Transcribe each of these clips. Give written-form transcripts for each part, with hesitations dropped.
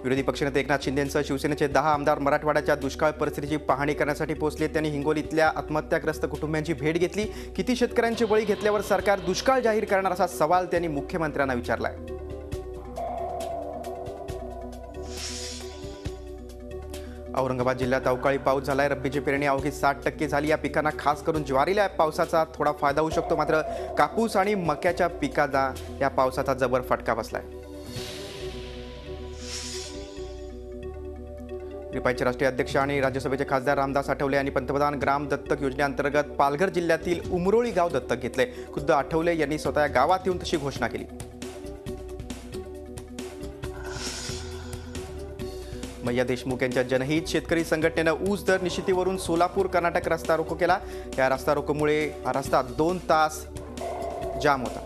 विरोधी पक्षनेते एकनाथ शिंदेंसह शिवसेनेचे 10 आमदार मराठवाड्याच्या दुष्काळ परिस्थितीची पाहणी करण्यासाठी पोहोचले। त्यांनी हिंगोलीतल्या आत्महत्याग्रस्त कुटुंबियांची भेट घेतली। किती शेतकऱ्यांचे बळी घेतल्यावर सरकार दुष्काळ जाहीर करणार असा सवाल त्यांनी मुख्यमंत्र्यांना विचारलाय। औरंगाबाद जिल्ह्यात अवकाळी पाऊस झालाय। रब्बीची पेरणी अवघी 60% झाली। या पिकांना खास करून ज्वारीला पावसाचा थोडा फायदा होऊ शकतो, मात्र कापूस आणि मक्याच्या पिकांना या पावसाचा जबर फटका बसलाय। रिपाईचे राष्ट्रीय अध्यक्ष आणि राज्यसभेचे खासदार रामदास आठवले यांनी पंतप्रधान ग्राम दत्तक योजनेअंतर्गत पालघर जिल्ह्यातील उमरोळी गाव दत्तक घेतले। खुद्द आठवले यांनी स्वतः गावात येऊन तशी घोषणा केली। मैया देशमुख यांच्या जनहित शेतकरी संघटनेनं ऊस दर निश्चितीवरून सोलापूर कर्नाटक रस्ता रोको केला। या रस्ता रोकोमुळे हा रस्ता 2 तास जाम होता।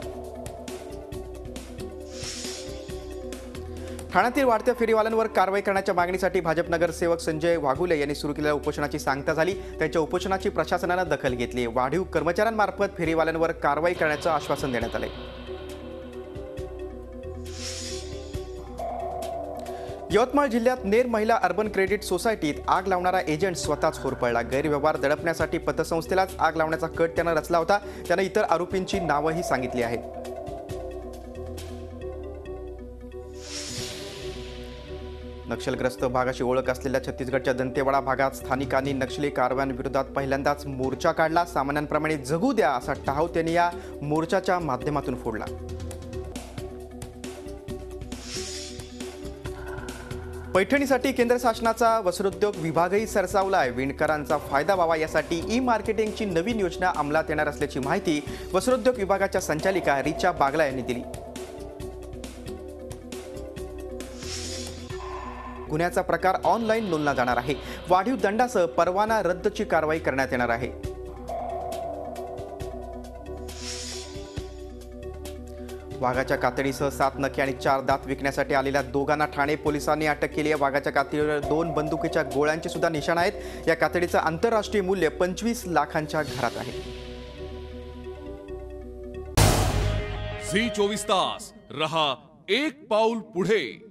ठाण्यातील वाढत्या फेरीवाल्यांवर कारवाई करण्याच्या मागणीसाठी भाजप नगरसेवक संजय वाघुले यांनी सुरू केलेल्या उपोषणाची सांगता झाली। त्यांच्या उपोषणाची प्रशासनानं दखल घेतली। वाढीव कर्मचाऱ्यांमार्फत फेरीवाल्यांवर कारवाई करण्याचं आश्वासन देण्यात आले। यवतमाळ जिल्ह्यात नेर महिला अर्बन क्रेडिट सोसायटीत आग लावणारा एजंट स्वतःच होरपळला। गैरव्यवहार दडपण्यासाठी पतसंस्थेलाच आग लावण्याचा कट त्यानं रचला होता। त्यानं इतर आरोपींची नावंही सांगितली आहेत। नक्षलग्रस्त भागाची ओळख असलेल्या छत्तीसगडच्या दंतेवाडा भागात स्थानिकांनी नक्षली कारवायांविरोधात पहिल्यांदाच मोर्चा काढला। सामान्यांप्रमाणे जगू द्या असा टाहू त्यांनी या मोर्चाच्या माध्यमातून फोडला। पैठणीसाठी केंद्र शासनाचा वस्त्रोद्योग विभागही सरसावलाय। विणकरांचा फायदा व्हावा यासाठी ई-मार्केटिंगची नवीन योजना अंमलात येणार असल्याची माहिती वस्त्रोद्योग विभागाच्या संचालिका रिचा बागला यांनी दिली। गुन्ह्याचा प्रकार ऑनलाईन नोंदला जाणार आहे। वाढीव दंडासह परवाना रद्दची कारवाई करण्यात येणार आहे। वाघाच्या कातडीसह 7 नखे आणि 4 दात विकण्यासाठी आलेल्या दोघांना ठाणे पोलिसांनी अटक केली आहे। वाघाच्या कातडीवर 2 बंदुकीच्या गोळ्यांचे सुद्धा निशाण आहेत। या कातडीचं आंतरराष्ट्रीय मूल्य 25 लाखांच्या घरात आहे। झी 24 तास रहा एक पाऊल पुढे।